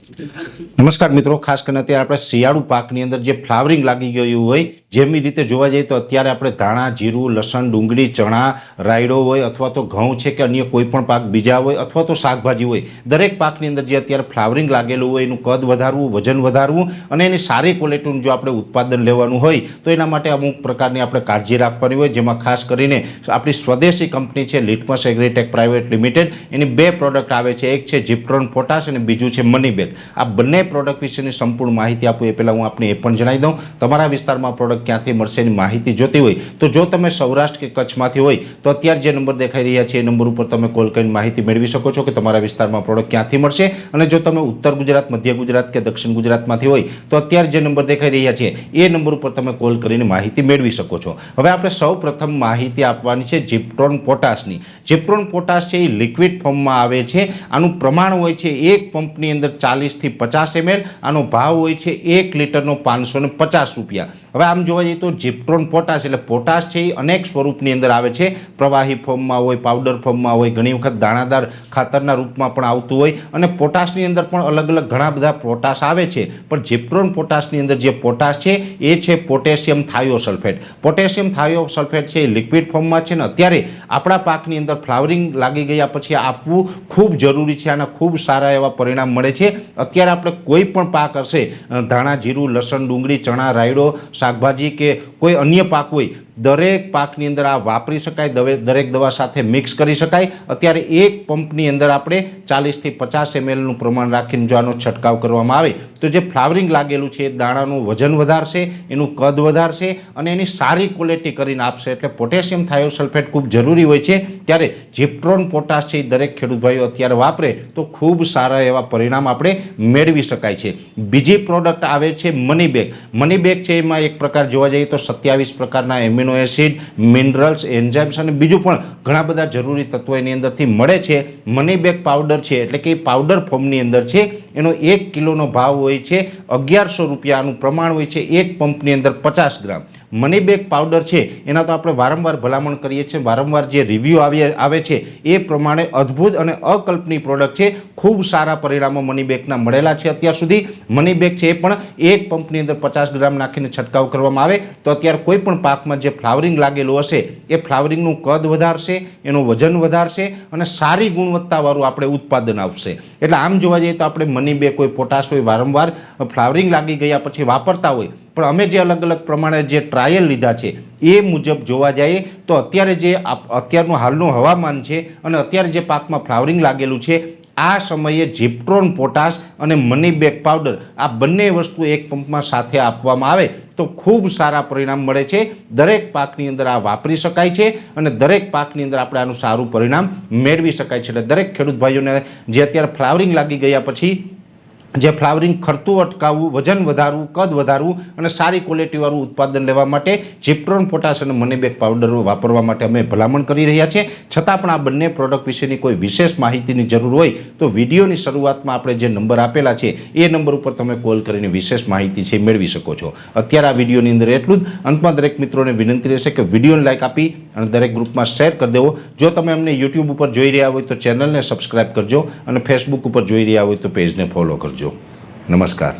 નમસ્કાર મિત્રો, ખાસ કરીને અત્યારે આપણે શિયાળુ પાકની અંદર જે ફ્લાવરિંગ લાગી ગયું હોય, જેમની રીતે જોવા જઈએ તો અત્યારે આપણે ધાણા, જીરું, લસણ, ડુંગળી, ચણા, રાયડો હોય અથવા તો ઘઉં છે કે અન્ય કોઈ પણ પાક બીજા હોય અથવા તો શાકભાજી હોય, દરેક પાકની અંદર જે અત્યારે ફ્લાવરિંગ લાગેલું હોય એનું કદ વધારવું, વજન વધારવું અને એની સારી ક્વોલિટીનું જો આપણે ઉત્પાદન લેવાનું હોય તો એના માટે અમુક પ્રકારની આપણે કાળજી રાખવાની હોય, જેમાં ખાસ કરીને આપણી સ્વદેશી કંપની છે લિટમસ એગ્રીટેક પ્રાઇવેટ લિમિટેડ, એની બે પ્રોડક્ટ આવે છે, એક છે જીપ્ટ્રોન પોટાશ અને બીજું છે મનીબેગ। આ બંને પ્રોડક્ટ વિશેની સંપૂર્ણ માહિતી આપું એ પહેલાં હું આપને એ પણ જણાવી દઉં, તમારા વિસ્તારમાં પ્રોડક્ટ ક્યાંથી મળશે એની માહિતી જોતી હોય તો જો તમે સૌરાષ્ટ્ર કે કચ્છમાંથી હોય તો અત્યારે જે નંબર દેખાઈ રહ્યા છે એ નંબર ઉપર તમે કોલ કરીને માહિતી મેળવી શકો છો કે તમારા વિસ્તારમાં પ્રોડક્ટ ક્યાંથી મળશે। અને જો તમે ઉત્તર ગુજરાત, મધ્ય ગુજરાત કે દક્ષિણ ગુજરાતમાંથી હોય તો અત્યારે જે નંબર દેખાઈ રહ્યા છે એ નંબર ઉપર તમે કોલ કરીને માહિતી મેળવી શકો છો। હવે આપણે સૌ પ્રથમ માહિતી આપવાની છે જીપ્ટ્રોન પોટાશની। જીપ્ટ્રોન પોટાશ છે એ લિક્વિડ ફોર્મમાં આવે છે, આનું પ્રમાણ હોય છે એક પંપની અંદર 40 થી 50 ml, આનો ભાવ હોય છે 1 લીટરનો 550 રૂપિયા। હવે આમ જોવા જઈએ તો જીપ્ટ્રોન પોટાશ એટલે પોટાશ છે એ અનેક સ્વરૂપની અંદર આવે છે, પ્રવાહી ફોર્મમાં હોય, પાવડર ફોર્મમાં હોય, ઘણી વખત દાણાદાર ખાતરના રૂપમાં પણ આવતું હોય અને પોટાશની અંદર પણ અલગ અલગ ઘણા બધા પોટાશ આવે છે, પણ જીપ્ટ્રોન પોટાશની અંદર જે પોટાશ છે એ છે પોટેશિયમ થાયોસલ્ફેટ। પોટેશિયમ થાયોસલ્ફેટ છે એ લિક્વિડ ફોર્મમાં છે ને અત્યારે આપણા પાકની અંદર ફ્લાવરિંગ લાગી ગયા પછી આપવું ખૂબ જરૂરી છે, આના ખૂબ સારા એવા પરિણામ મળે છે। અત્યારે આપણે કોઈ પણ પાક હશે, ધાણા, જીરું, લસણ, ડુંગળી, ચણા, રાયડો, શાકભાજી કે કોઈ અન્ય પાક હોય, દરેક પાકની અંદર આ વાપરી શકાય, દરેક દવા સાથે મિક્સ કરી શકાય। અત્યારે એક પંપની અંદર આપણે 40 થી 50 mlનું પ્રમાણ રાખીને જો આનો છંટકાવ કરવામાં આવે તો જે ફ્લાવરિંગ લાગેલું છે એ દાણાનું વજન વધારશે, એનું કદ વધારશે અને એની સારી ક્વોલિટી કરીને આપશે। એટલે પોટેશિયમ થાયોસલ્ફેટ ખૂબ જરૂરી હોય છે, ત્યારે જીપ્ટ્રોન પોટાશ છે એ દરેક ખેડૂત ભાઈઓ અત્યારે વાપરે તો ખૂબ સારા એવા પરિણામ આપણે મેળવી શકાય છે। બીજી પ્રોડક્ટ આવે છે મનીબેગ। મનીબેગ છે એમાં એક પ્રકાર જોવા જઈએ તો 27 પ્રકારના એમિનો એસિડ, મિનરલ્સ, એન્ઝાઇમ્સ અને બીજું પણ ઘણા બધા જરૂરી તત્વો એની અંદરથી મળે છે। મનીબેગ પાવડર છે એટલે કે પાવડર ફોર્મની અંદર છે, એનો 1 કિલોનો ભાવ હોય છે 1100 રૂપિયા, આનું પ્રમાણ હોય છે એક પંપની અંદર 50 ગ્રામ। મનીબેગ પાવડર છે એના તો આપણે વારંવાર ભલામણ કરીએ છીએ, વારંવાર જે રિવ્યૂ આવે છે એ પ્રમાણે અદ્ભુત અને અકલ્પનીય પ્રોડક્ટ છે, ખૂબ સારા પરિણામો મનીબેગના મળેલા છે અત્યાર સુધી। મનીબેગ છે એ પણ એક પંપની અંદર 50 ગ્રામ નાખીને છંટકાવ કરવામાં આવે તો અત્યારે કોઈ પણ પાકમાં જે ફ્લાવરિંગ લાગેલું હશે એ ફ્લાવરિંગનું કદ વધારશે, એનું વજન વધારશે અને સારી ગુણવત્તાવાળું આપણે ઉત્પાદન આપશે। એટલે આમ જોવા જઈએ તો આપણે મનીબેગ કોઈ પોટાશ હોય વારંવાર ફ્લાવરિંગ લાગી ગયા પછી વાપરતા હોય, પણ અમે જે અલગ અલગ પ્રમાણે જે ટ્રાયલ લીધા છે એ મુજબ જોવા જઈએ તો અત્યારે જે અત્યારનું હાલનું હવામાન છે અને અત્યારે જે પાકમાં ફ્લાવરિંગ લાગેલું છે આ સમયે જીપ્ટ્રોન પોટાશ અને મનીબેગ પાવડર આ બંને વસ્તુ એક પંપમાં સાથે આપવામાં આવે તો ખૂબ સારા પરિણામ મળે છે। દરેક પાકની અંદર આ વાપરી શકાય છે અને દરેક પાકની અંદર આપણે આનું સારું પરિણામ મેળવી શકાય છે। એટલે દરેક ખેડૂત ભાઈઓને જે અત્યારે ફ્લાવરિંગ લાગી ગયા પછી જે ફ્લાવરિંગ ખરતું અટકાવવું, વજન વધારવું, કદ વધારવું અને સારી ક્વોલિટીવાળું ઉત્પાદન લેવા માટે જીપ્ટ્રોન પોટાશ અને મનીબેગ પાવડર વાપરવા માટે અમે ભલામણ કરી રહ્યા છીએ। છતાં પણ આ બંને પ્રોડક્ટ વિશેની કોઈ વિશેષ માહિતીની જરૂર હોય તો વિડીયોની શરૂઆતમાં આપણે જે નંબર આપેલા છે એ નંબર ઉપર તમે કોલ કરીને વિશેષ માહિતી છે મેળવી શકો છો। અત્યારે આ વિડીયોની અંદર એટલું જ। અંતમાં દરેક મિત્રોને વિનંતી રહેશે કે વિડીયોને લાઇક આપી અને દરેક ગ્રુપમાં શેર કરી દેવો। જો તમે અમને યુટ્યુબ ઉપર જોઈ રહ્યા હોય તો ચેનલને સબસ્ક્રાઈબ કરજો અને ફેસબુક ઉપર જોઈ રહ્યા હોય તો પેજને ફોલો કરજો। નમસ્કાર।